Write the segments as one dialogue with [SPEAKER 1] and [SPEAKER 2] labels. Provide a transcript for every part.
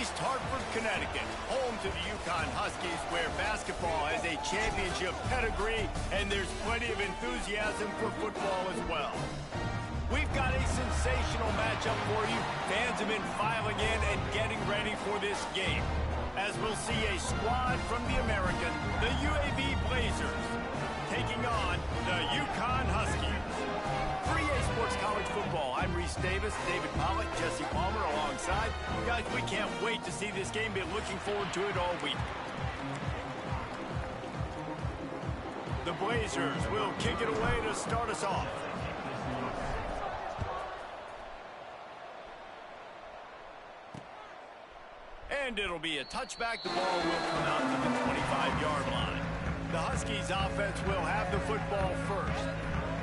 [SPEAKER 1] East Hartford, Connecticut, home to the UConn Huskies, where basketball has a championship pedigree, and there's plenty of enthusiasm for football as well. We've got a sensational matchup for you. Fans have been filing in and getting ready for this game, as we'll see a squad from the American, the UAB Blazers, taking on the UConn Huskies. For EA Sports College Football, I'm Reese Davis, David Pollock, Jesse Palmer alongside. Guys, we can't wait to see this game. Been looking forward to it all week. The Blazers will kick it away to start us off. And it'll be a touchback. The ball will come out to the 25-yard line. The Huskies offense will have the football first.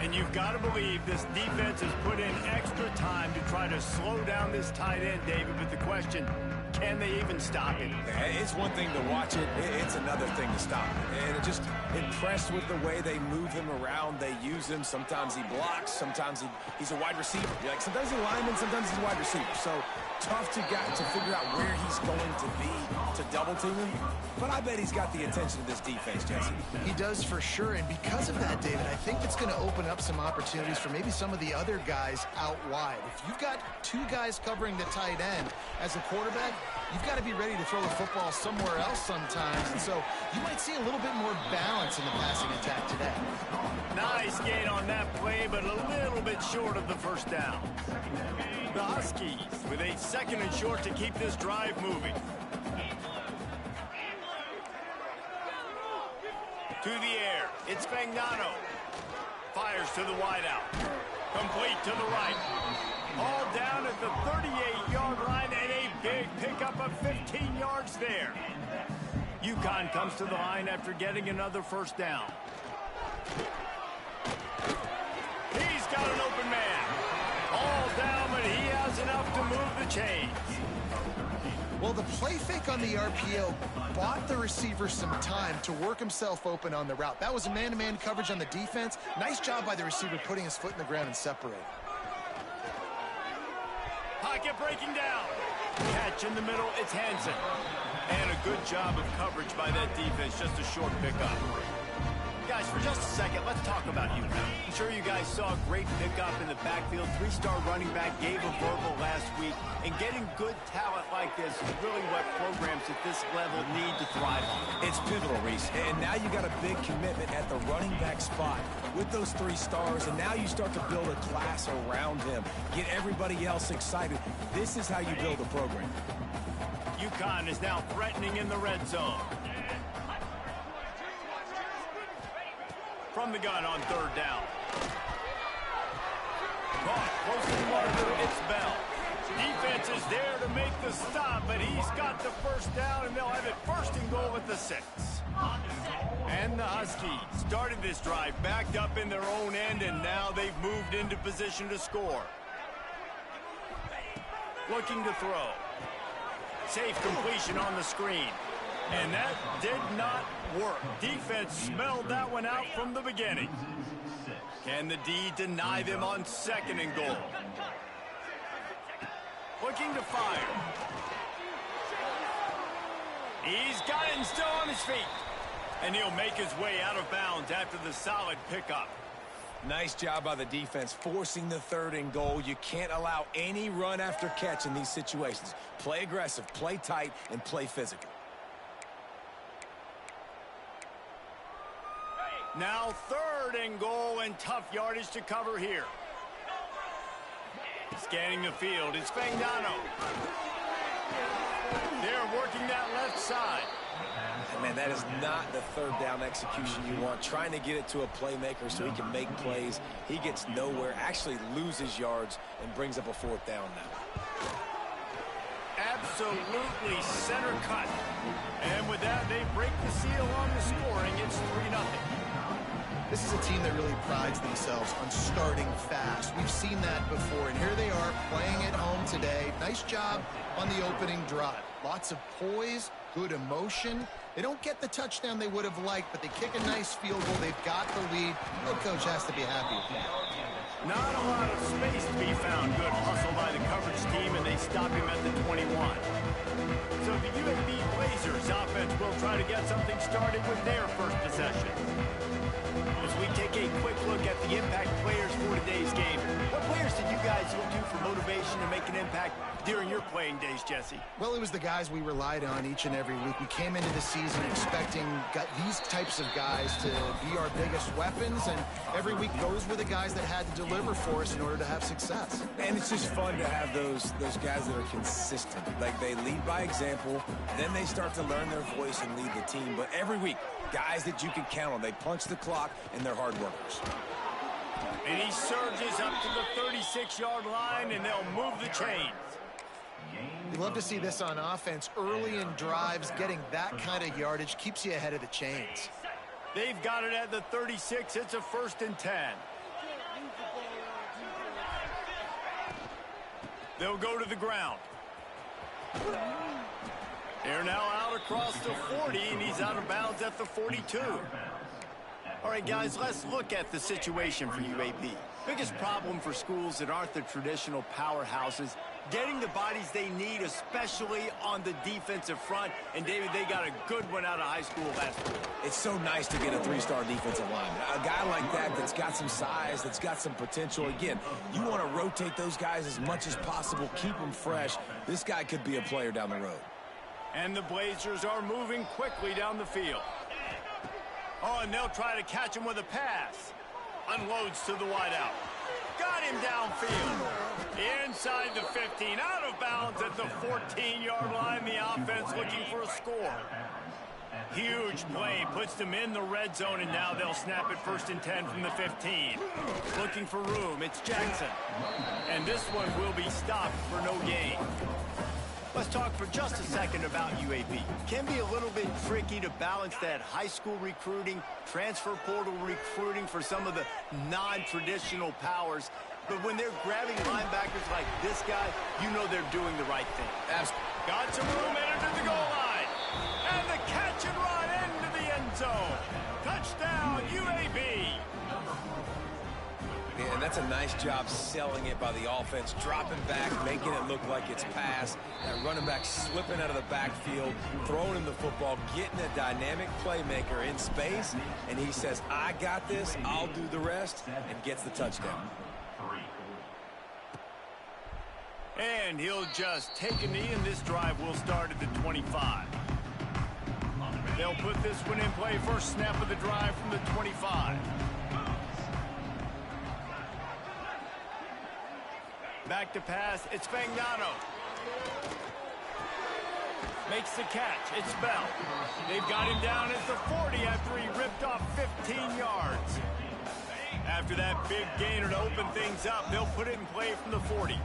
[SPEAKER 1] And you've got to believe this defense has put in extra time to try to slow down this tight end, David. But the question, can they even stop him?
[SPEAKER 2] It's one thing to watch it. It's another thing to stop it. And just impressed with the way they move him around. They use him. Sometimes he blocks. Sometimes he's a wide receiver. Like sometimes he's a lineman. Sometimes he's a wide receiver. So tough to figure out where he's going to be to double team him. But I bet he's got the attention of this defense, Jesse.
[SPEAKER 3] He does for sure. And because of that, David, I think it's going to open up some opportunities for maybe some of the other guys out wide. If you've got two guys covering the tight end as a quarterback, you've got to be ready to throw the football somewhere else sometimes. And so you might see a little bit more balance in the passing attack today.
[SPEAKER 1] Nice gain on that play, but a little bit short of the first down. The Huskies with a second and short to keep this drive moving. To the air, it's Fagnano. Fires to the wideout. Complete to the right. All down at the 38-yard line, and a big pickup of 15 yards there. UConn comes to the line after getting another first down. He's got an open man. All down, but he has enough to move the chains.
[SPEAKER 3] Well, the play fake on the RPO bought the receiver some time to work himself open on the route. That was a man-to-man coverage on the defense. Nice job by the receiver putting his foot in the ground and separating.
[SPEAKER 1] Pocket breaking down. Catch in the middle, it's Hansen. And a good job of coverage by that defense, just a short pickup. Guys, for just a second, let's talk about UConn. I'm sure you guys saw a great pickup in the backfield. Three-star running back gave a verbal last week. And getting good talent like this is really what programs at this level need to thrive on.
[SPEAKER 2] It's pivotal, Reese. And now you got a big commitment at the running back spot with those 3 stars. And now you start to build a class around him. Get everybody else excited. This is how you build a program.
[SPEAKER 1] UConn is now threatening in the red zone. From the gun on third down. Caught close to the marker, it's Bell. Defense is there to make the stop, but he's got the first down, and they'll have it first and goal at the 6. And the Huskies started this drive backed up in their own end, and now they've moved into position to score. Looking to throw. Safe completion on the screen. And that did not work. Defense smelled that one out from the beginning. Can the D deny them on second and goal? Looking to fire. He's got it and still on his feet. And he'll make his way out of bounds after the solid pickup.
[SPEAKER 2] Nice job by the defense forcing the third and goal. You can't allow any run after catch in these situations. Play aggressive, play tight, and play physical.
[SPEAKER 1] Now third and goal, and tough yardage to cover here. Scanning the field, it's Fagnano. They're working that left side.
[SPEAKER 2] Man, that is not the third down execution you want. Trying to get it to a playmaker so he can make plays. He gets nowhere, actually loses yards, and brings up a fourth down now.
[SPEAKER 1] Absolutely center cut. And with that, they break the seal on the scoring. It's 3-0.
[SPEAKER 3] This is a team that really prides themselves on starting fast. We've seen that before, and here they are playing at home today. Nice job on the opening drive. Lots of poise, good emotion. They don't get the touchdown they would have liked, but they kick a nice field goal. They've got the lead. The coach has to be happy with that.
[SPEAKER 1] Not a lot of space to be found. Good hustle by the coverage team, and they stop him at the 21. So the UAB Blazers offense will try to get something started with their first possession. As we take a quick look at the impact players for today's game, what players did you guys look to for motivation to make an impact during your playing days, Jesse?
[SPEAKER 3] Well, it was the guys we relied on each and every week. We came into the season expecting these types of guys to be our biggest weapons, and every week those were the guys that had to deliver for us in order to have success.
[SPEAKER 2] And it's just fun to have those guys that are consistent. Like, they lead by example, then they start to learn their voice and lead the team. But every week, guys that you can count on. They punch the clock, and they're hard workers.
[SPEAKER 1] And he surges up to the 36-yard line, and they'll move the chains.
[SPEAKER 3] You love to see this on offense. Early in drives, getting that kind of yardage keeps you ahead of the chains.
[SPEAKER 1] They've got it at the 36. It's a 1st and 10. They'll go to the ground. They're now out across the 40, and he's out of bounds at the 42. All right, guys, let's look at the situation for UAB. Biggest problem for schools that aren't the traditional powerhouses, getting the bodies they need, especially on the defensive front. And, David, they got a good one out of high school last week.
[SPEAKER 2] It's so nice to get a 3-star defensive lineman. A guy like that that's got some size, that's got some potential. Again, you want to rotate those guys as much as possible, keep them fresh. This guy could be a player down the road.
[SPEAKER 1] And the Blazers are moving quickly down the field. Oh, and they'll try to catch him with a pass. Unloads to the wideout. Got him downfield. Inside the 15. Out of bounds at the 14-yard line. The offense looking for a score. Huge play. Puts them in the red zone, and now they'll snap it 1st and 10 from the 15. Looking for room. It's Jackson. And this one will be stopped for no gain. Let's talk for just a second about UAB. Can be a little bit tricky to balance that high school recruiting, transfer portal recruiting for some of the non-traditional powers. But when they're grabbing linebackers like this guy, you know they're doing the right thing.
[SPEAKER 2] Absolutely.
[SPEAKER 1] Got some room, entered to the goal line. And the catch and run into the end zone. Touchdown, UAB.
[SPEAKER 2] And that's a nice job selling it by the offense, dropping back, making it look like it's pass. That running back slipping out of the backfield, throwing him the football, getting a dynamic playmaker in space, and he says, I got this, I'll do the rest, and gets the touchdown.
[SPEAKER 1] And he'll just take a knee, and this drive will start at the 25. They'll put this one in play. First snap of the drive from the 25. Back to pass. It's Fagnano. Makes the catch. It's Bell. They've got him down at the 40 after he ripped off 15 yards. After that big gainer to open things up, they'll put it in play from the 40.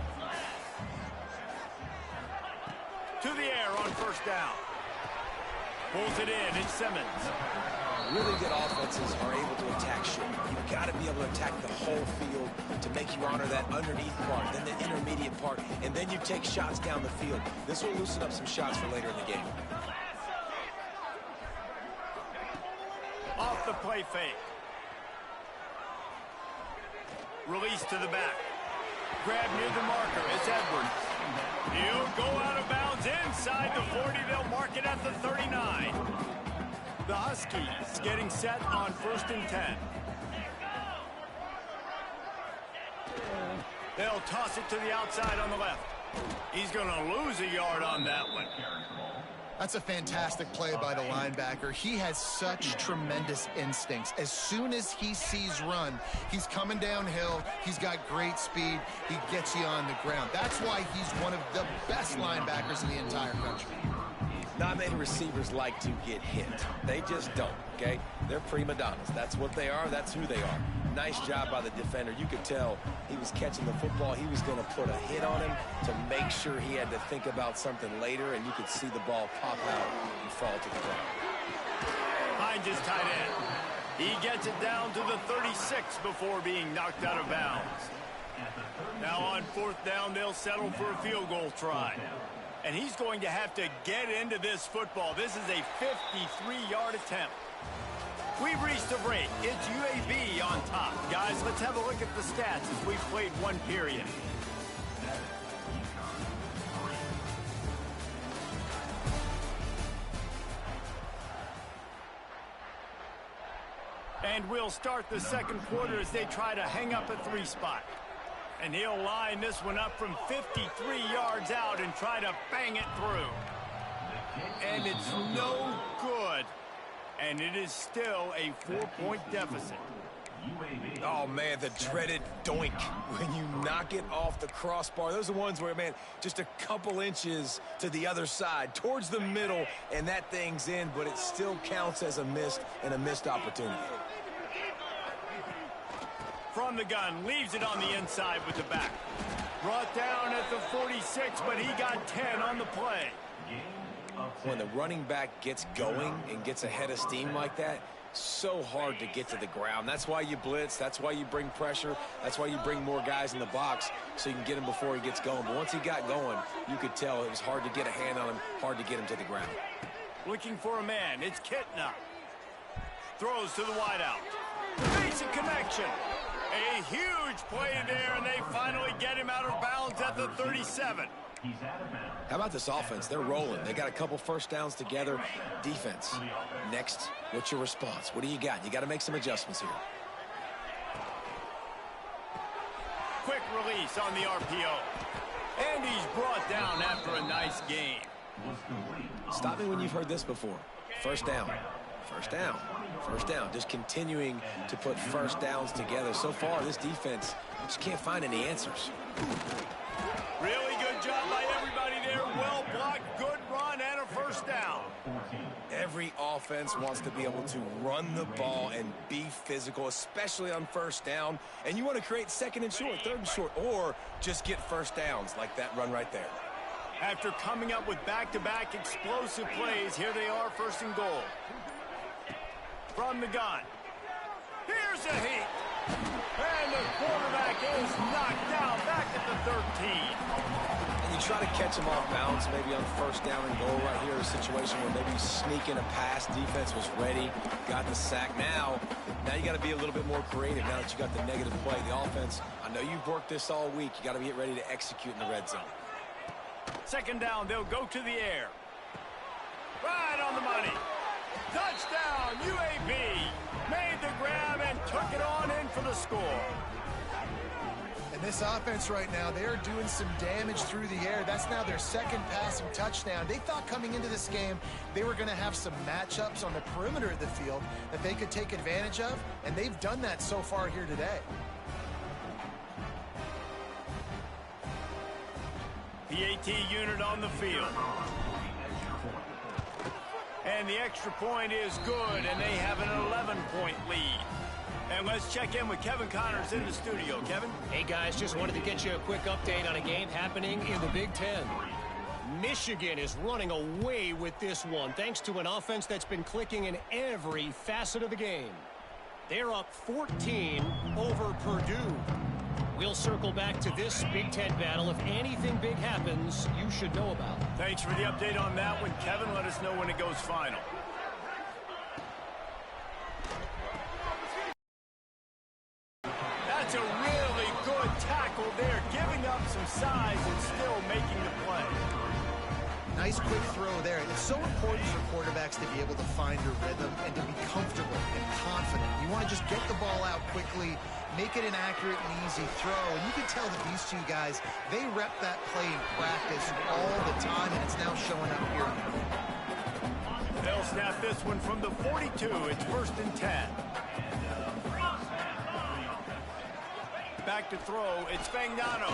[SPEAKER 1] To the air on 1st down. Pulls it in. It's Simmons.
[SPEAKER 2] Really good offenses are able to attack short. You've got to be able to attack the whole field to make you honor that underneath part, then the intermediate part, and then you take shots down the field. This will loosen up some shots for later in the game.
[SPEAKER 1] Off the play fake. Release to the back. Grab near the marker. It's Edwards. He'll go out of bounds inside the 40. They'll mark it at the 39. The Huskies getting set on 1st and 10. They'll toss it to the outside on the left. He's going to lose a yard on that one.
[SPEAKER 3] That's a fantastic play by the linebacker. He has such tremendous instincts. As soon as he sees run, he's coming downhill. He's got great speed. He gets you on the ground. That's why he's one of the best linebackers in the entire country.
[SPEAKER 2] Not many receivers like to get hit. They just don't, okay? They're prima donnas. That's what they are. That's who they are. Nice job by the defender. You could tell he was catching the football. He was going to put a hit on him to make sure he had to think about something later, and you could see the ball pop out and fall to the ground.
[SPEAKER 1] Finds his tight end. He gets it down to the 36 before being knocked out of bounds. Now on 4th down, they'll settle for a field goal try. And he's going to have to get into this football. This is a 53-yard attempt. We've reached a break. It's UAB on top. Guys, Let's have a look at the stats as we've played one period. And we'll start the second quarter as they try to hang up a 3 spot. And he'll line this one up from 53 yards out and try to bang it through. And it's no good. And it is still a 4-point deficit.
[SPEAKER 2] Oh, man, the dreaded doink when you knock it off the crossbar. Those are the ones where, man, just a couple inches to the other side, towards the middle, and that thing's in, but it still counts as a missed opportunity.
[SPEAKER 1] From the gun, leaves it on the inside with the back. Brought down at the 46, but he got 10 on the play.
[SPEAKER 2] When the running back gets going and gets ahead of steam like that, so hard to get to the ground. That's why you blitz. That's why you bring pressure. That's why you bring more guys in the box so you can get him before he gets going. But once he got going, you could tell it was hard to get a hand on him, hard to get him to the ground.
[SPEAKER 1] Looking for a man. It's Kitna. Throws to the wideout. Basic connection. A huge play there, and they finally get him out of bounds at the 37.
[SPEAKER 2] How about this offense? They're rolling. They got a couple first downs together. Defense. Next, what's your response? What do you got? You got to make some adjustments here.
[SPEAKER 1] Quick release on the RPO. And he's brought down after a nice game.
[SPEAKER 2] Stop me when you've heard this before. First down. First down. First down. Just continuing to put first downs together. So far, this defense just can't find any answers.
[SPEAKER 1] Really good job by everybody there. Well blocked, good run, and a first down.
[SPEAKER 2] Every offense wants to be able to run the ball and be physical, especially on first down. And you want to create second and short, third and short, or just get first downs like that run right there.
[SPEAKER 1] After coming up with back-to-back explosive plays, here they are, first and goal. From the gun. Here's a heat. And the quarterback is knocked down back at the 13.
[SPEAKER 2] And you try to catch him off balance, maybe on first down and goal right here, a situation where maybe you sneak in a pass, defense was ready, got the sack. Now you got to be a little bit more creative now that you got the negative play. The offense, I know you've worked this all week. You got to get ready to execute in the red zone.
[SPEAKER 1] Second down, they'll go to the air. Right on the money. Touchdown, UAB. Made the grab and took it on in for the score.
[SPEAKER 3] And this offense right now, they are doing some damage through the air. That's now their second passing touchdown. They thought coming into this game they were going to have some matchups on the perimeter of the field that they could take advantage of, and they've done that so far here today.
[SPEAKER 1] PAT unit on the field. And the extra point is good, and they have an 11-point lead. And let's check in with Kevin Connors in the studio. Kevin?
[SPEAKER 4] Hey, guys, just wanted to get you a quick update on a game happening in the Big Ten. Michigan is running away with this one, thanks to an offense that's been clicking in every facet of the game. They're up 14 over Purdue. We'll circle back to this Big Ten battle. If anything big happens, you should know about.
[SPEAKER 1] Thanks for the update on that one, Kevin. Let us know when it goes final. That's a really good tackle there, giving up some size and still making the play.
[SPEAKER 3] Nice quick throw there. It's so important for quarterbacks to be able to find a rhythm and to be comfortable and confident. You want to just get the ball out quickly, make it an accurate and easy throw. And you can tell that these two guys, they rep that play in practice all the time, and it's now showing up here.
[SPEAKER 1] They'll snap this one from the 42. It's first and 10. Back to throw. It's Fagnano.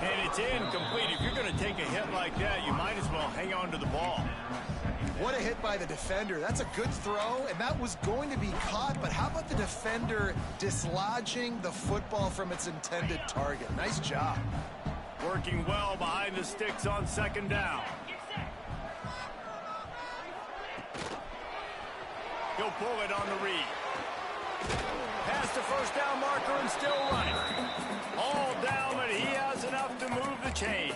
[SPEAKER 1] And it's incomplete. If you're going to take a hit like that, you might as well hang on to the ball.
[SPEAKER 3] What a hit by the defender. That's a good throw, and that was going to be caught, but how about the defender dislodging the football from its intended target? Nice job.
[SPEAKER 1] Working well behind the sticks on second down. He'll pull it on the read. Past the first down marker and still running. All down, but he has enough to move the chains.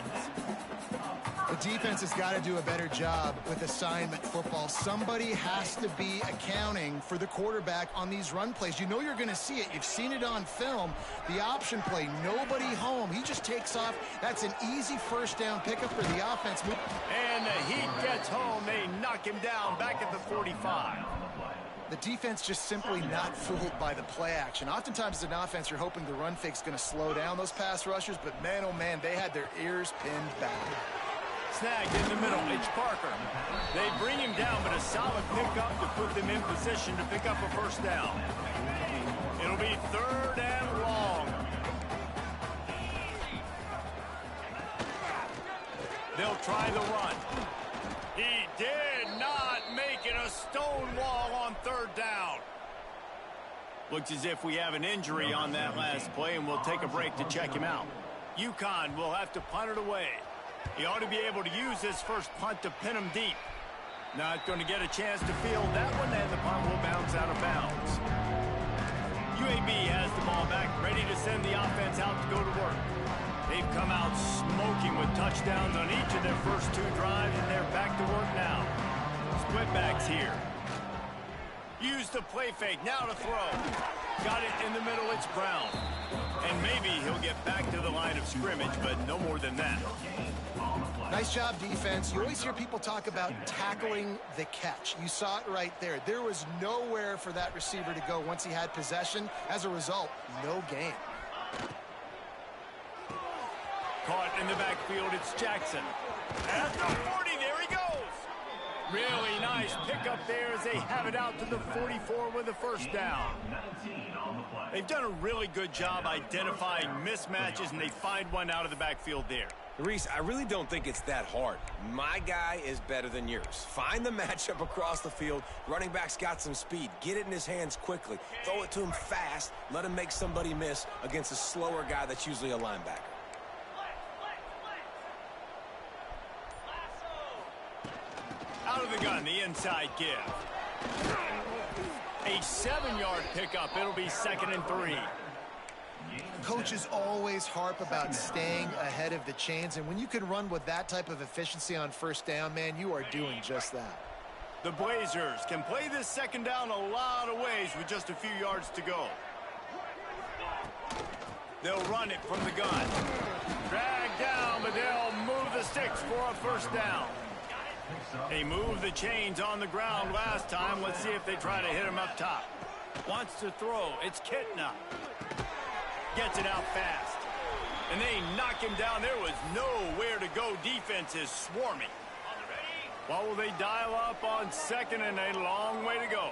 [SPEAKER 3] The defense has got to do a better job with assignment football. Somebody has to be accounting for the quarterback on these run plays. You know you're going to see it. You've seen it on film. The option play, nobody home. He just takes off. That's an easy first down pickup for the offense.
[SPEAKER 1] And the Heat gets home. They knock him down back at the 45.
[SPEAKER 3] The defense just simply not fooled by the play action. Oftentimes as an offense, you're hoping the run fake's going to slow down those pass rushers, but man, oh man, they had their ears pinned back.
[SPEAKER 1] Snagged in the middle, it's Parker. They bring him down, but a solid pickup to put them in position to pick up a first down. It'll be 3rd and long. They'll try the run. He did not make it. A stone wall on 3rd down. Looks as if we have an injury on that last play, and we'll take a break to check him out. UConn will have to punt it away. He ought to be able to use his first punt to pin him deep. Not going to get a chance to field that one, and the punt will bounce out of bounds. UAB has the ball back, ready to send the offense out to go to work. They've come out smoking with touchdowns on each of their first 2 drives, and they're back to work now. Split backs here. Use the play fake, now to throw. Got it in the middle, it's Brown. And maybe he'll get back to the line of scrimmage, but no more than that.
[SPEAKER 3] Nice job, defense. You always hear people talk about tackling the catch. You saw it right there. There was nowhere for that receiver to go once he had possession. As a result, no gain.
[SPEAKER 1] Caught in the backfield, it's Jackson. At the 40, there he goes. Really nice pickup there as they have it out to the 44 with a first down. They've done a really good job identifying mismatches, and they find one out of the backfield there.
[SPEAKER 2] Reese, I really don't think it's that hard. My guy is better than yours. Find the matchup across the field. Running back's got some speed. Get it in his hands quickly. Throw it to him fast. Let him make somebody miss against a slower guy that's usually a linebacker.
[SPEAKER 1] Out of the gun, the inside give. A 7-yard pickup. It'll be 2nd and 3.
[SPEAKER 3] Coaches always harp about staying ahead of the chains, and when you can run with that type of efficiency on first down, man, you are doing just that.
[SPEAKER 1] The Blazers can play this 2nd down a lot of ways with just a few yards to go. They'll run it from the gun. Drag down, but they'll move the sticks for a first down. They moved the chains on the ground last time. Let's see if they try to hit him up top. Wants to throw. It's Kitna. Gets it out fast. And they knock him down. There was nowhere to go. Defense is swarming. What will they dial up on 2nd and a long way to go?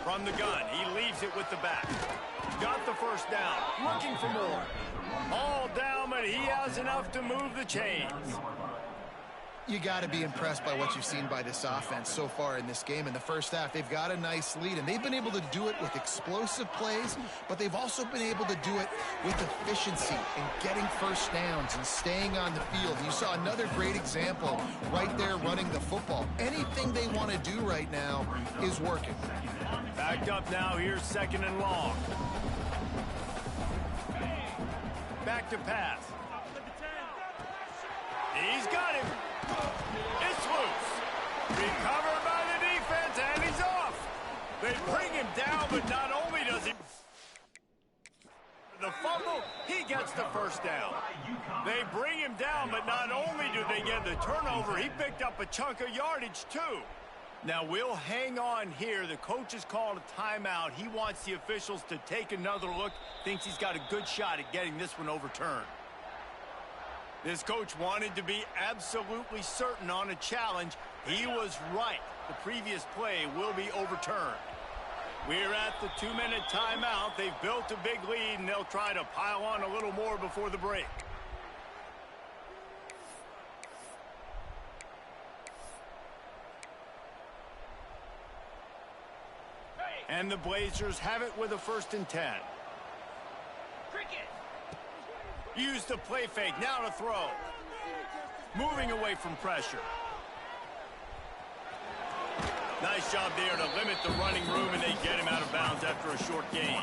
[SPEAKER 1] From the gun, he leaves it with the back. Got the first down, looking for more. All down, but he has enough to move the chains.
[SPEAKER 3] You got to be impressed by what you've seen by this offense so far in this game. In the first half, they've got a nice lead, and they've been able to do it with explosive plays, but they've also been able to do it with efficiency and getting first downs and staying on the field. You saw another great example right there running the football. Anything they want to do right now is working.
[SPEAKER 1] Backed up now, here's 2nd and long. Back to pass. He's got him. It's loose. Recovered by the defense, and he's off. They bring him down, but not only does he the fumble, he gets the first down. They bring him down, but not only do they get the turnover, he picked up a chunk of yardage too. Now we'll hang on here. The coach has called a timeout. He wants the officials to take another look. Thinks he's got a good shot at getting this one overturned. This coach wanted to be absolutely certain on a challenge. He was right. The previous play will be overturned. We're at the 2-minute timeout. They've built a big lead, and they'll try to pile on a little more before the break. And the Blazers have it with a 1st and 10. Use the play fake, now to throw. Moving away from pressure. Nice job there to limit the running room, and they get him out of bounds after a short gain.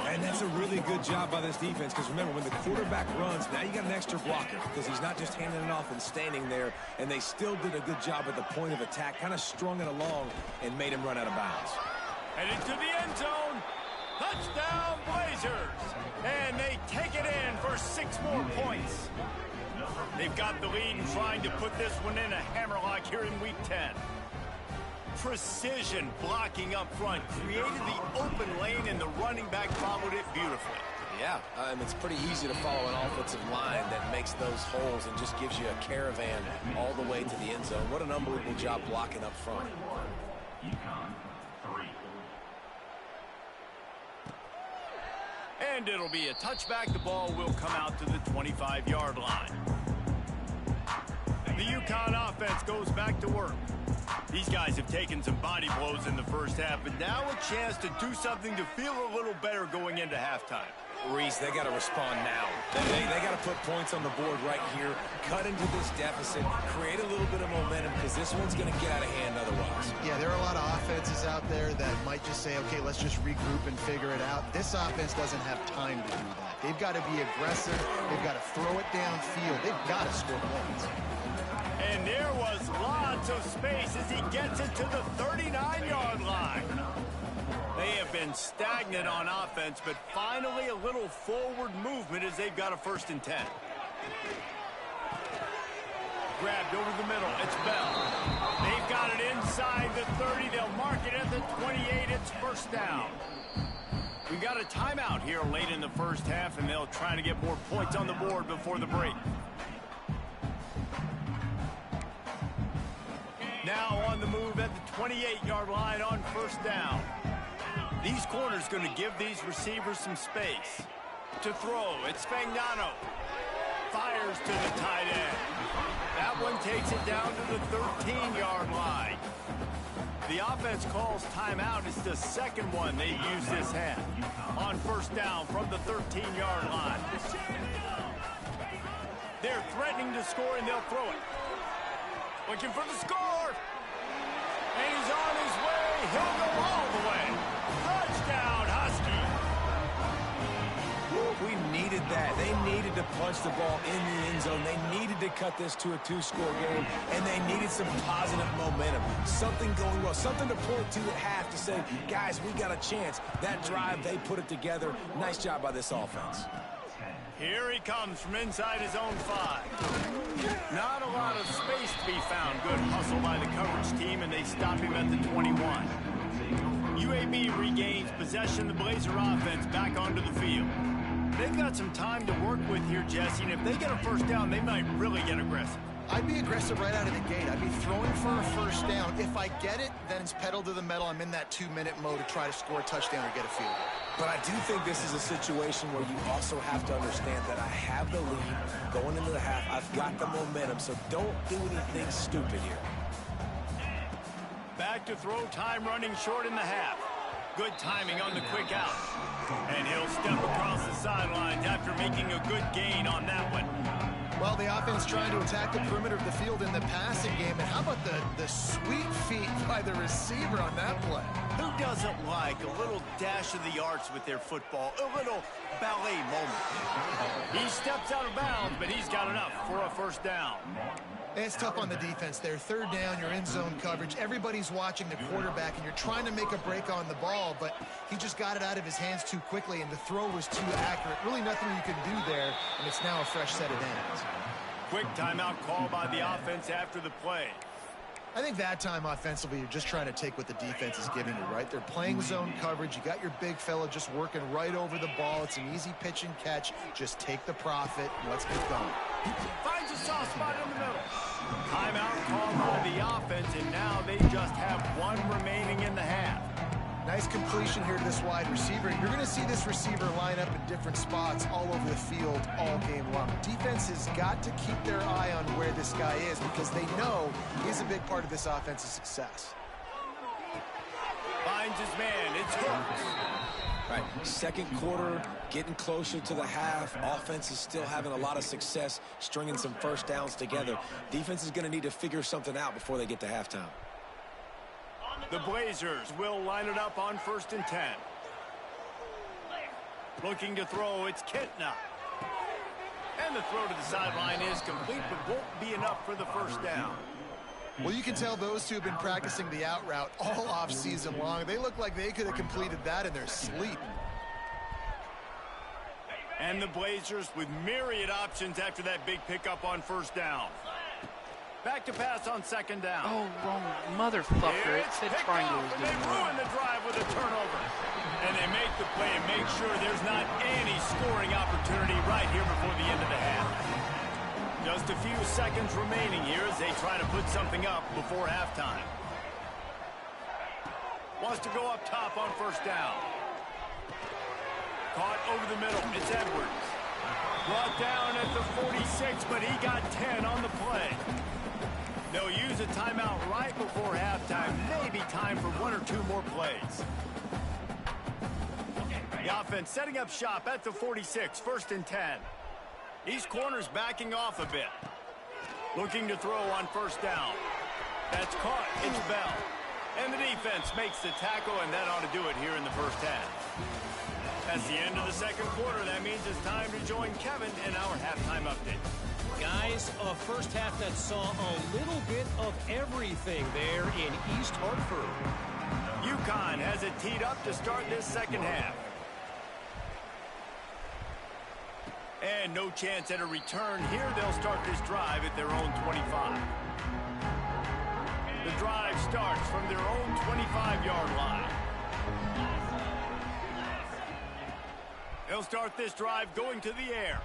[SPEAKER 2] And that's a really good job by this defense, because remember, when the quarterback runs, now you got an extra blocker, because he's not just handing it off and standing there, and they still did a good job at the point of attack, kind of strung it along and made him run out of bounds.
[SPEAKER 1] Headed to the end zone. Touchdown, Blazers. And they take it in for 6 more points. They've got the lead and trying to put this one in a hammerlock here in Week 10. Precision blocking up front created the open lane, and the running back followed it beautifully.
[SPEAKER 2] Yeah, it's pretty easy to follow an offensive line that makes those holes and just gives you a caravan all the way to the end zone. What an unbelievable job blocking up front.
[SPEAKER 5] UConn 3.
[SPEAKER 1] And it'll be a touchback. The ball will come out to the 25-yard line. The UConn offense goes back to work. These guys have taken some body blows in the first half, but now a chance to do something to feel a little better going into halftime.
[SPEAKER 2] Reese, they got to respond now. They got to put points on the board right here, cut into this deficit, create a little bit of momentum, because this one's going to get out of hand otherwise.
[SPEAKER 3] Yeah, there are a lot of offenses out there that might just say, okay, let's just regroup and figure it out. This offense doesn't have time to do that. They've got to be aggressive. They've got to throw it downfield. They've got to score points.
[SPEAKER 1] And there was lots of space as he gets it to the 39-yard line. They have been stagnant on offense, but finally a little forward movement as they've got a 1st and 10. Grabbed over the middle. It's Bell. They've got it inside the 30. They'll mark it at the 28. It's 1st down. We got a timeout here late in the first half, and they'll try to get more points on the board before the break. Now on the move at the 28-yard line on 1st down. These corners going to give these receivers some space. To throw, it's Fagnano. Fires to the tight end. That one takes it down to the 13-yard line. The offense calls timeout. It's the second one they use this half. On 1st down from the 13-yard line. They're threatening to score, and they'll throw it. Looking for the score. And he's on his way. He'll go all the way. Touchdown, Husky.
[SPEAKER 2] We needed that. They needed to punch the ball in the end zone. They needed to cut this to a 2-score game, and they needed some positive momentum. Something going well, something to point to at half to say, guys, we got a chance. That drive, they put it together. Nice job by this offense.
[SPEAKER 1] Here he comes from inside his own 5. Not a lot of space to be found. Good hustle by the coverage team, and they stop him at the 21. UAB regains possession. The Blazer offense back onto the field. They've got some time to work with here, Jesse, and if they get a 1st down, they might really get aggressive.
[SPEAKER 3] I'd be aggressive right out of the gate. I'd be throwing for a 1st down. If I get it, then it's pedal to the metal. I'm in that 2-minute mode to try to score a touchdown or get a field goal.
[SPEAKER 2] But I do think this is a situation where you also have to understand that I have the lead going into the half. I've got the momentum, so don't do anything stupid here.
[SPEAKER 1] Back to throw, time running short in the half. Good timing on the quick out. And he'll step across the sidelines after making a good gain on that one.
[SPEAKER 3] Well, the offense trying to attack the perimeter of the field in the passing game. And how about the sweet feet by the receiver on that play?
[SPEAKER 1] Who doesn't like a little dash of the arts with their football? A little ballet moment. He steps out of bounds, but he's got enough for a 1st down.
[SPEAKER 3] It's tough on the defense there. 3rd down, you're in zone coverage. Everybody's watching the quarterback, and you're trying to make a break on the ball, but he just got it out of his hands too quickly, and the throw was too accurate. Really nothing you can do there, and it's now a fresh set of downs.
[SPEAKER 1] Quick timeout call by the offense after the play.
[SPEAKER 3] I think that time offensively, you're just trying to take what the defense is giving you, right? They're playing zone coverage. You got your big fella just working right over the ball. It's an easy pitch and catch. Just take the profit, and let's get going.
[SPEAKER 1] Finds a soft spot in the middle. Timeout called by the offense, and now they just have 1 remaining in the half.
[SPEAKER 3] Nice completion here to this wide receiver. You're going to see this receiver line up in different spots all over the field all game long. Defense has got to keep their eye on where this guy is because they know he's a big part of this offense's success.
[SPEAKER 1] Finds his man. It's Hooks.
[SPEAKER 2] Right, 2nd quarter, getting closer to the half. Offense is still having a lot of success stringing some 1st downs together. Defense is going to need to figure something out before they get to halftime.
[SPEAKER 1] The Blazers will line it up on 1st and 10. Looking to throw, it's Kitna. And the throw to the sideline is complete, but won't be enough for the first down.
[SPEAKER 3] Well, you can tell those two have been practicing the out route all off season long. They look like they could have completed that in their sleep.
[SPEAKER 1] And the Blazers with myriad options after that big pickup on 1st down. Back to pass on 2nd down.
[SPEAKER 5] Oh, wrong motherfucker. It said triangle was
[SPEAKER 1] They ruin the drive with a turnover. And they make the play and make sure there's not any scoring opportunity right here before the end of the half. Just a few seconds remaining here as they try to put something up before halftime. Wants to go up top on 1st down. Caught over the middle. It's Edwards. Brought down at the 46, but he got 10 on the play. They'll use a timeout right before halftime. Maybe time for 1 or 2 more plays. The offense setting up shop at the 46, 1st and 10. These corners backing off a bit. Looking to throw on 1st down. That's caught. It's Bell. And the defense makes the tackle, and that ought to do it here in the 1st half. That's the end of the 2nd quarter. That means it's time to join Kevin in our halftime update.
[SPEAKER 4] Guys, a first half that saw a little bit of everything there in East Hartford.
[SPEAKER 1] UConn has it teed up to start this 2nd half. And no chance at a return here. They'll start this drive at their own 25. The drive starts from their own 25-yard line. They'll start this drive going to the air.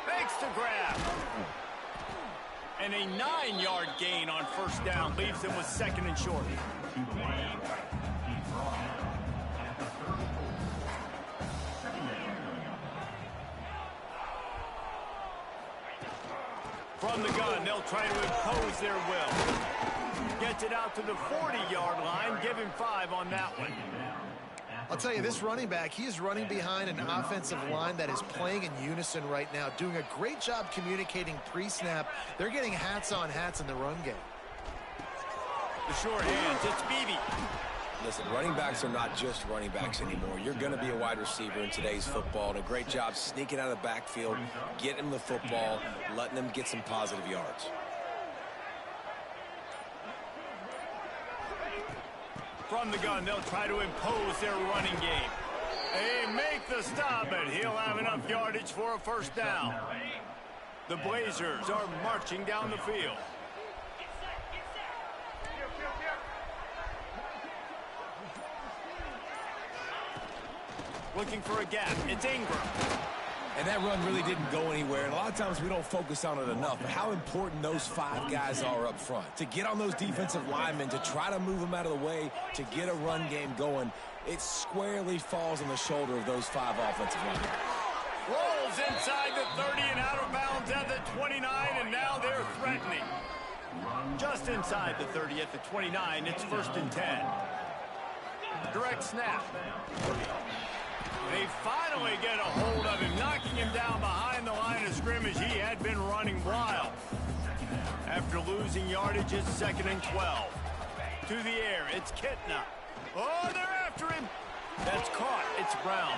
[SPEAKER 1] Makes the grab. And a 9-yard gain on 1st down leaves them with 2nd and short. From the gun, they'll try to impose their will. Gets it out to the 40-yard line. Give him 5 on that one.
[SPEAKER 3] I'll tell you, this running back, he is running behind an offensive line that is playing in unison right now, doing a great job communicating pre-snap. They're getting hats on hats in the run game.
[SPEAKER 1] The short hands, it's Beebe.
[SPEAKER 2] Listen, running backs are not just running backs anymore. You're going to be a wide receiver in today's football. And a great job sneaking out of the backfield, getting them the football, letting them get some positive yards.
[SPEAKER 1] From the gun, they'll try to impose their running game. They make the stop, and he'll have enough yardage for a 1st down. The Blazers are marching down the field. Looking for a gap. It's Ingram.
[SPEAKER 2] And that run really didn't go anywhere. And a lot of times we don't focus on it enough. But how important those 5 guys are up front. To get on those defensive linemen, to try to move them out of the way, to get a run game going, it squarely falls on the shoulder of those 5 offensive linemen.
[SPEAKER 1] Rolls inside the 30 and out of bounds at the 29, and now they're threatening. Just inside the 30 at the 29, it's 1st and 10. Direct snap. They finally get a hold of him, knocking him down behind the line of scrimmage. He had been running wild. After losing yardage, it's 2nd and 12. To the air, it's Kitna. Oh, they're after him. That's caught. It's Brown.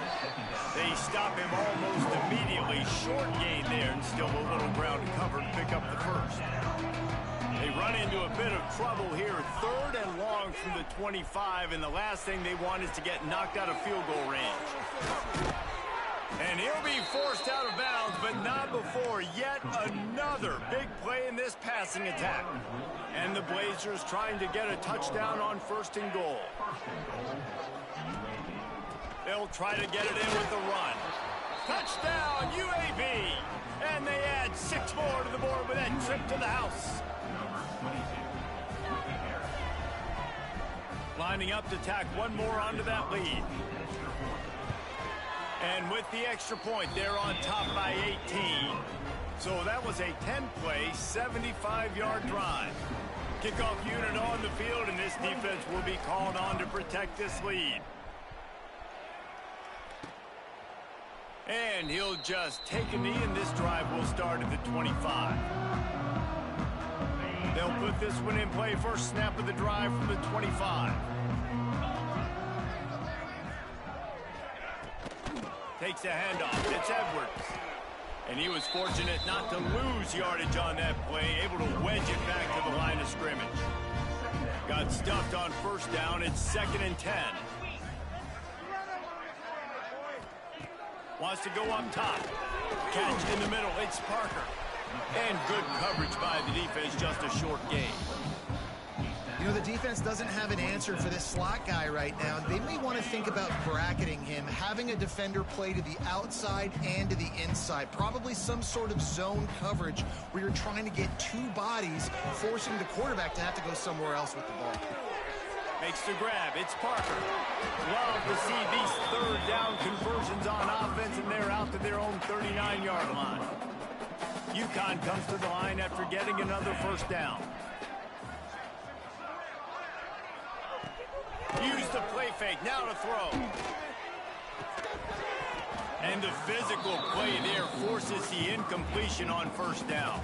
[SPEAKER 1] They stop him almost immediately. Short gain there, and still a little ground to cover to pick up the 1st. They run into a bit of trouble here. 3rd and long from the 25, and the last thing they want is to get knocked out of field goal range. And he'll be forced out of bounds, but not before yet another big play in this passing attack. And the Blazers trying to get a touchdown on 1st and goal. They'll try to get it in with the run. Touchdown, UAB! And they add 6 more to the board with that trip to the house. Lining up to tack 1 more onto that lead. And with the extra point, they're on top by 18. So that was a 10-play, 75-yard drive. Kickoff unit on the field, and this defense will be called on to protect this lead. And he'll just take a knee, and this drive will start at the 25. They'll put this one in play. First snap of the drive from the 25. Takes a handoff. It's Edwards. And he was fortunate not to lose yardage on that play, able to wedge it back to the line of scrimmage. Got stuffed on first down. It's 2nd and 10. Wants to go up top. Catch in the middle. It's Parker. And good coverage by the defense, just a short gain.
[SPEAKER 3] You know, the defense doesn't have an answer for this slot guy right now. They may want to think about bracketing him, having a defender play to the outside and to the inside. Probably some sort of zone coverage where you're trying to get two bodies, forcing the quarterback to have to go somewhere else with the ball.
[SPEAKER 1] Makes the grab. It's Parker. Love to see these third down conversions on offense, and they're out to their own 39-yard line. UConn comes to the line after getting another first down. Use the play fake. Now to throw. And the physical play there forces the incompletion on first down.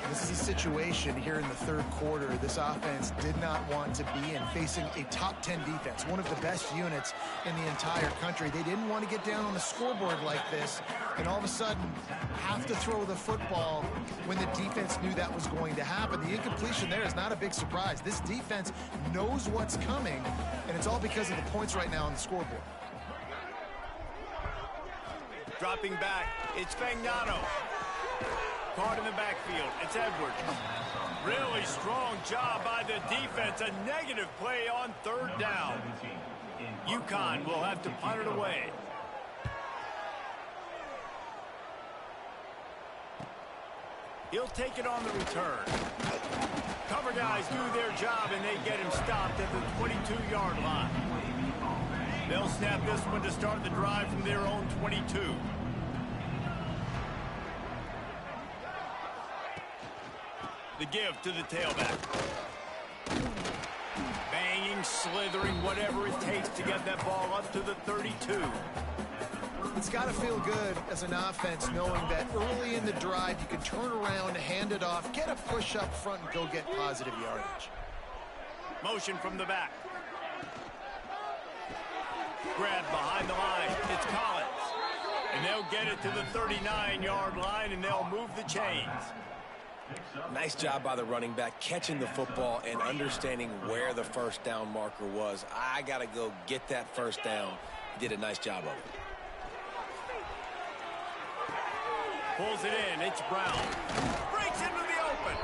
[SPEAKER 3] This is a situation here in the third quarter this offense did not want to be in, facing a top 10 defense, one of the best units in the entire country. They didn't want to get down on the scoreboard like this and all of a sudden have to throw the football when the defense knew that was going to happen. The incompletion there is not a big surprise. This defense knows what's coming, and it's all because of the points right now on the scoreboard.
[SPEAKER 1] Dropping back, it's Fagnano. Caught in the backfield. It's Edwards. Really strong job by the defense. A negative play on third down. UConn will have to punt it away. He'll take it on the return. Cover guys do their job, and they get him stopped at the 22-yard line. They'll snap this one to start the drive from their own 22. The give to the tailback. Banging, slithering, whatever it takes to get that ball up to the 32.
[SPEAKER 3] It's got to feel good as an offense knowing that early in the drive you can turn around, hand it off, get a push up front, and go get positive yardage.
[SPEAKER 1] Motion from the back. Grab behind the line. It's Collins. And they'll get it to the 39-yard line, and they'll move the chains.
[SPEAKER 2] Nice job by the running back, catching the football and understanding where the first down marker was. I got to go get that first down. He did a nice job of it.
[SPEAKER 1] Pulls it in. It's Brown. Breaks into the open.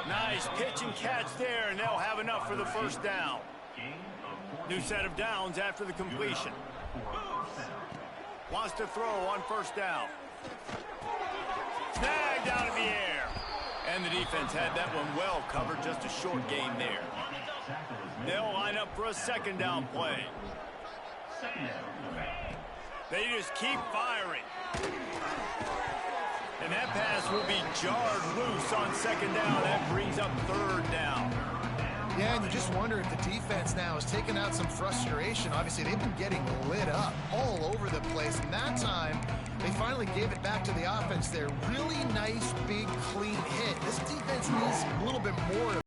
[SPEAKER 1] Nice pitch and catch there, and they'll have enough for the first down. New set of downs after the completion. Wants to throw on first down. Snagged out of the air. And the defense had that one well covered, just a short gain there. They'll line up for a second down play. They just keep firing. And that pass will be jarred loose on second down. That brings up third down.
[SPEAKER 3] Yeah, and you just wonder if the defense now has taken out some frustration. Obviously, they've been getting lit up all over the place. And that time, they finally gave it back to the offense there. Really nice, big, clean hit. This defense needs a little bit more of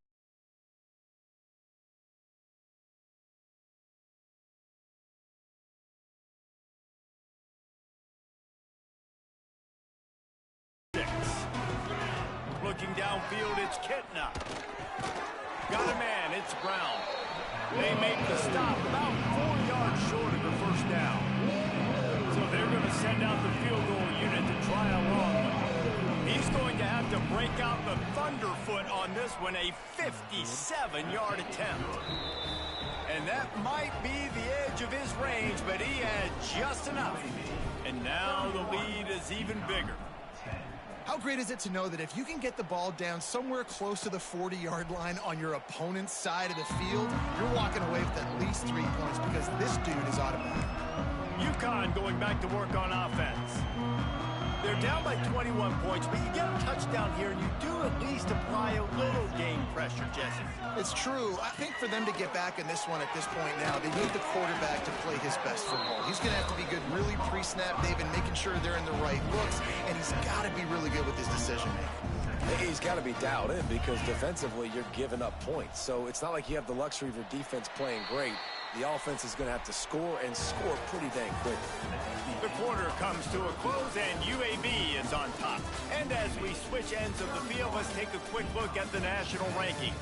[SPEAKER 1] Looking downfield, it's Kitna. Got a man, it's Brown. They make the stop about 4 yards short of the first down. So they're going to send out the field goal unit to try a long one. He's going to have to break out the thunderfoot on this one, a 57-yard attempt. And that might be the edge of his range, but he had just enough. And now the lead is even bigger.
[SPEAKER 3] How great is it to know that if you can get the ball down somewhere close to the 40-yard line on your opponent's side of the field, you're walking away with at least 3 points because this dude is automatic.
[SPEAKER 1] UConn going back to work on offense. They're down by 21 points, but you get a touchdown here and you do at least apply a little game pressure. pressure, Jesse.
[SPEAKER 3] It's true. I think for them to get back in this one at this point now, they need the quarterback to play his best football. He's going to have to be good really pre-snap, David, making sure they're in the right looks, and he's got to be really good with his decision-making.
[SPEAKER 2] He's got to be dialed in because defensively you're giving up points. So it's not like you have the luxury of your defense playing great. The offense is going to have to score and score pretty dang quick.
[SPEAKER 1] The quarter comes to a close and UAB is on top. And as we switch ends of the field, let's take a quick look at the national rankings.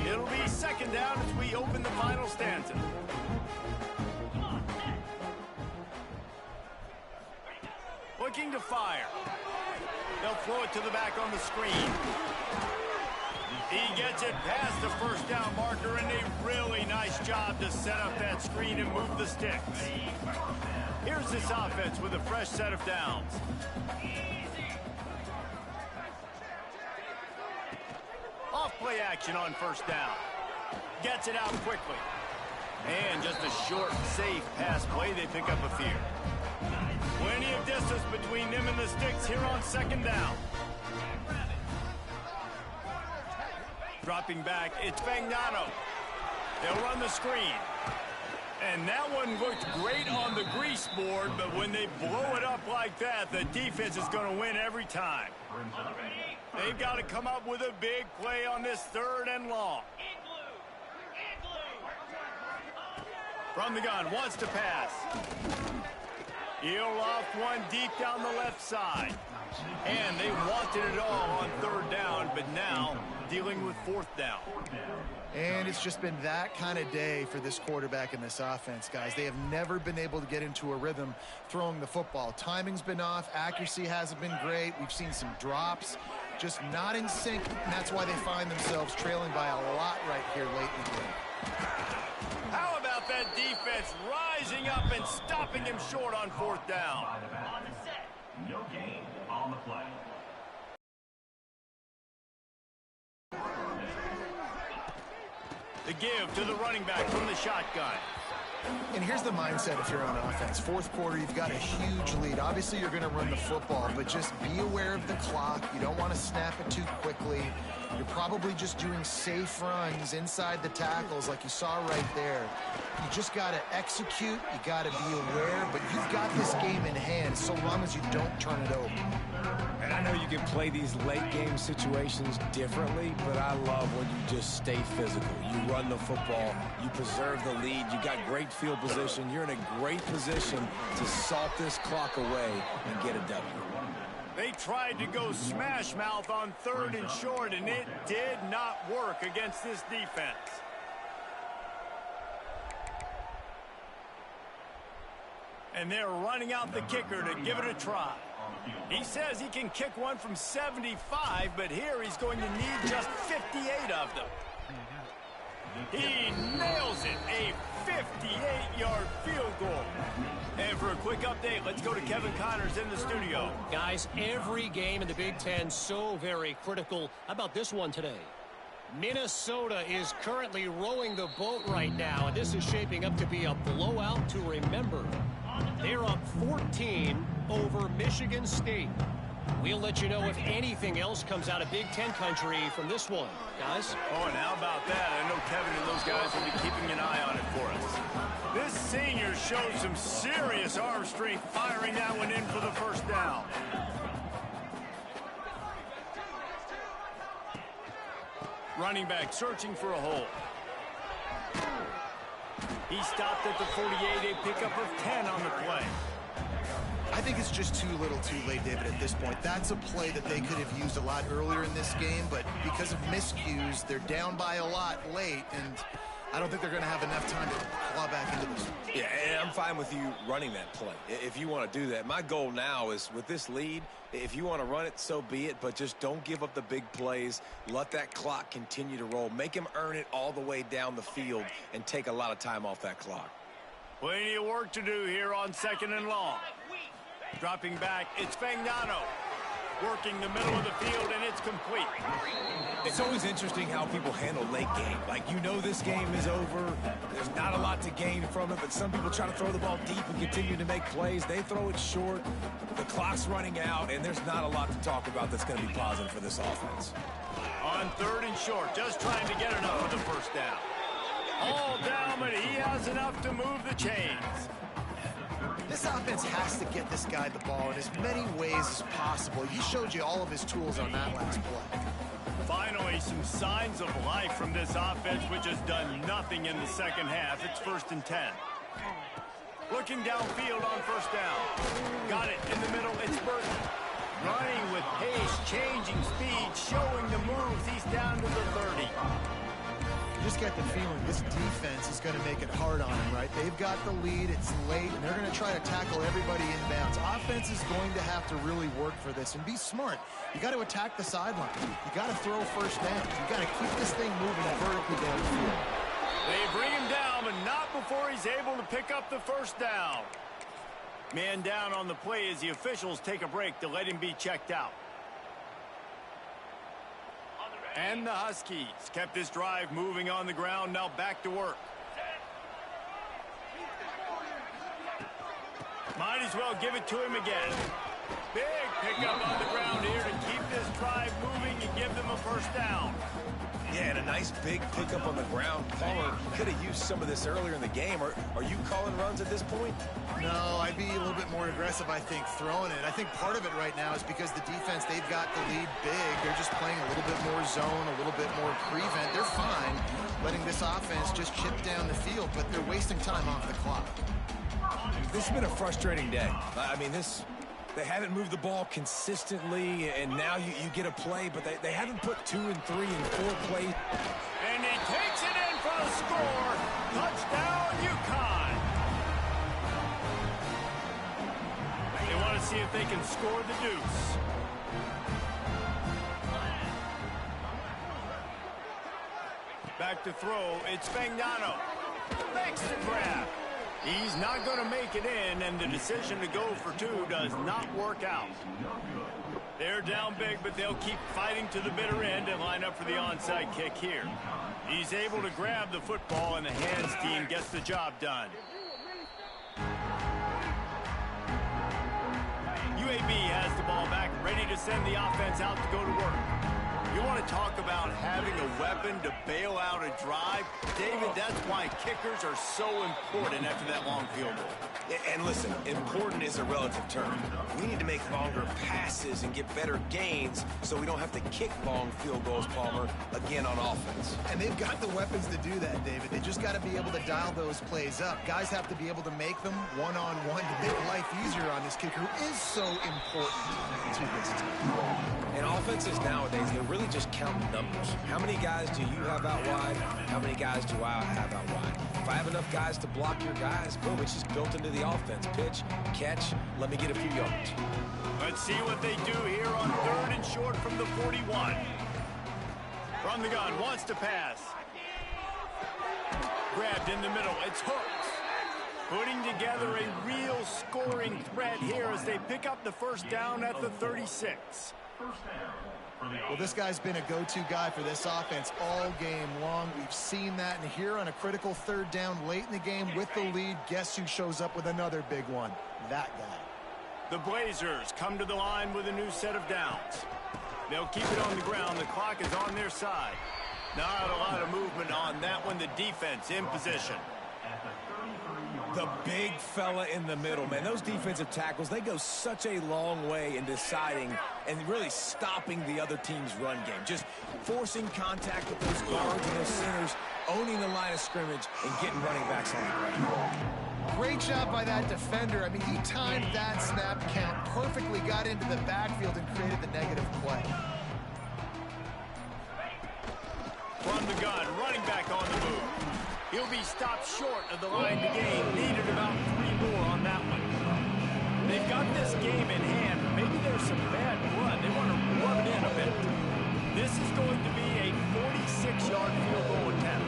[SPEAKER 1] It'll be second down as we open the final stanza. Looking to fire. They'll throw it to the back on the screen. He gets it past the first down marker, and a really nice job to set up that screen and move the sticks. Here's this offense with a fresh set of downs. Off play action on first down. Gets it out quickly. And just a short, safe pass play. They pick up a few. Plenty of distance between them and the sticks here on second down. Dropping back, it's Fagnano. They'll run the screen. And that one looked great on the grease board, but when they blow it up like that, the defense is going to win every time. They've got to come up with a big play on this third and long. From the gun, wants to pass. He'll loft one deep down the left side. And they wanted it all on third down, but now dealing with fourth down.
[SPEAKER 3] And it's just been that kind of day for this quarterback and this offense, guys. They have never been able to get into a rhythm throwing the football. Timing's been off. Accuracy hasn't been great. We've seen some drops. Just not in sync, and that's why they find themselves trailing by a lot right here late in the game.
[SPEAKER 1] How about that defense rising up and stopping him short on fourth down? On the set, no gain on the play. The give to the running back from the shotgun.
[SPEAKER 3] And here's the mindset if you're on offense. Fourth quarter, you've got a huge lead. Obviously, you're going to run the football, but just be aware of the clock. You don't want to snap it too quickly. You're probably just doing safe runs inside the tackles like you saw right there. You just got to execute. You got to be aware, but you've got this game in hand so long as you don't turn it over.
[SPEAKER 2] And I know you can play these late game situations differently, but I love when you just stay physical. You run the football, you preserve the lead, you got great field position, you're in a great position to salt this clock away and get a W.
[SPEAKER 1] They tried to go smash mouth on third and short, and it did not work against this defense. And they're running out the kicker to give it a try. He says he can kick one from 75, but here he's going to need just 58 of them. He nails it, a 58-yard field goal. And for a quick update, let's go to Kevin Connors in the studio.
[SPEAKER 4] Guys, every game in the Big Ten so very critical. How about this one today? Minnesota is currently rowing the boat right now, and this is shaping up to be a blowout to remember. They're up 14 over Michigan State. We'll let you know if anything else comes out of Big Ten country from this one, guys.
[SPEAKER 1] Oh, and how about that? I know Kevin and those guys will be keeping an eye on it for us. This senior showed some serious arm strength firing that one in for the first down. Running back searching for a hole. He stopped at the 48, a pickup of 10 on the play.
[SPEAKER 3] I think it's just too little too late, David, at this point. That's a play that they could have used a lot earlier in this game, but because of miscues, they're down by a lot late, and I don't think they're going to have enough time to claw back into this.
[SPEAKER 2] Yeah, and I'm fine with you running that play if you want to do that. My goal now is with this lead, if you want to run it, so be it, but just don't give up the big plays. Let that clock continue to roll. Make him earn it all the way down the field and take a lot of time off that clock.
[SPEAKER 1] Plenty of work to do here on second and long. Dropping back, it's Fagnano. working the middle of the field, and it's complete.
[SPEAKER 2] It's always interesting how people handle late game. Like, you know this game is over. There's not a lot to gain from it, but some people try to throw the ball deep and continue to make plays. They throw it short. The clock's running out, and there's not a lot to talk about that's going to be positive for this offense.
[SPEAKER 1] On 3rd and short, just trying to get enough for the first down. All down, but he has enough to move the chains.
[SPEAKER 3] This offense has to get this guy the ball in as many ways as possible. He showed you all of his tools on that last play.
[SPEAKER 1] Finally, some signs of life from this offense, which has done nothing in the second half. It's 1st and 10. Looking downfield on 1st down. Got it in the middle. It's Burton. Running with pace, changing speed, showing the moves. He's down to the 30.
[SPEAKER 3] You just get the feeling this defense is going to make it hard on him, right? They've got the lead, it's late, and they're going to try to tackle everybody inbounds. Offense is going to have to really work for this and be smart. You got to attack the sideline. You got to throw 1st down. You got to keep this thing moving vertically down the field.
[SPEAKER 1] They bring him down, but not before he's able to pick up the 1st down. Man down on the play as the officials take a break to let him be checked out. And the Huskies kept this drive moving on the ground. Now back to work. Might as well give it to him again. Big pickup on the ground here to keep this drive moving and give them a 1st down.
[SPEAKER 2] Yeah, and a nice big pickup on the ground. Palmer could have used some of this earlier in the game. Are you calling runs at this point?
[SPEAKER 3] No, I'd be a little bit more aggressive, I think, throwing it. I think part of it right now is because the defense, they've got the lead big. They're just playing a little bit more zone, a little bit more prevent. They're fine letting this offense just chip down the field, but they're wasting time off the clock.
[SPEAKER 2] This has been a frustrating day. I mean, they haven't moved the ball consistently, and now you get a play, but they haven't put 2 and 3 and 4 plays.
[SPEAKER 1] And he takes it in for the score. Touchdown, UConn. They want to see if they can score the deuce. Back to throw. It's Fagnano. Makes the grab. He's not going to make it in, and the decision to go for 2 does not work out. They're down big, but they'll keep fighting to the bitter end and line up for the onside kick here. He's able to grab the football, and the hands team gets the job done. UAB has the ball back, ready to send the offense out to go to work. You want to talk about having a weapon to bail out a drive? David, that's why kickers are so important after that long field goal.
[SPEAKER 2] And listen, important is a relative term. We need to make longer passes and get better gains so we don't have to kick long field goals, Palmer, again on offense.
[SPEAKER 3] And they've got the weapons to do that, David. They just got to be able to dial those plays up. Guys have to be able to make them one-on-one to make life easier on this kicker, who is so important to this team.
[SPEAKER 2] And offenses nowadays, they're really just counting numbers. How many guys do you have out wide? How many guys do I have out wide? If I have enough guys to block your guys, boom, it's just built into the offense. Pitch, catch, let me get a few yards.
[SPEAKER 1] Let's see what they do here on 3rd and short from the 41. From the gun, wants to pass. Grabbed in the middle, it's Hooks. Putting together a real scoring threat here as they pick up the 1st down at the 36.
[SPEAKER 3] Well, this guy's been a go-to guy for this offense all game long. We've seen that, and here on a critical 3rd down late in the game with the lead, guess who shows up with another big one? That guy.
[SPEAKER 1] The Blazers come to the line with a new set of downs. They'll keep it on the ground. The clock is on their side. Not a lot of movement on that one. The defense in position.
[SPEAKER 2] The big fella in the middle, man. Those defensive tackles, they go such a long way in deciding and really stopping the other team's run game. Just forcing contact with those guards and those centers, owning the line of scrimmage, and getting running backs on the ground.
[SPEAKER 3] Great job by that defender. I mean, he timed that snap count perfectly, got into the backfield, and created the negative play.
[SPEAKER 1] From the gun, running back on the move. He'll be stopped short of the line to gain. Needed about 3 more on that one. They've got this game in hand. Maybe there's some bad blood. They want to rub it in a bit. This is going to be a 46-yard field goal attempt.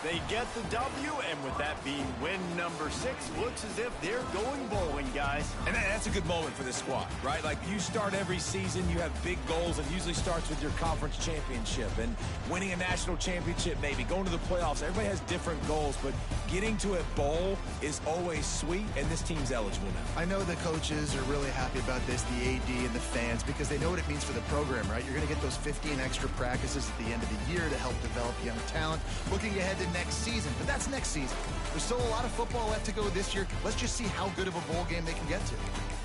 [SPEAKER 1] They get the W, and with that being win number 6, looks as if they're going bowling, guys.
[SPEAKER 2] And that's a good moment for this squad, right? Like, you start every season, you have big goals. It usually starts with your conference championship and winning a national championship, maybe going to the playoffs. Everybody has different goals, but getting to a bowl is always sweet, and this team's eligible now.
[SPEAKER 3] I know the coaches are really happy about this, the AD and the fans, because they know what it means for the program, right? You're going to get those 15 extra practices at the end of the year to help develop young talent. Looking ahead to next season, but that's next season. There's still a lot of football left to go this year. Let's just see how good of a bowl game they can get to.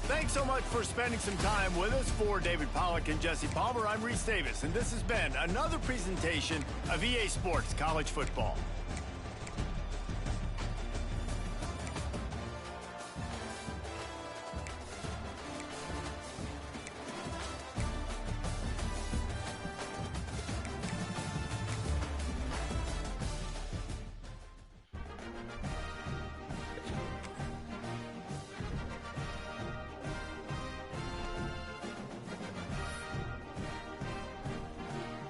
[SPEAKER 1] Thanks so much for spending some time with us. For David Pollack and Jesse Palmer, I'm Reese Davis, and this has been another presentation of EA Sports College Football.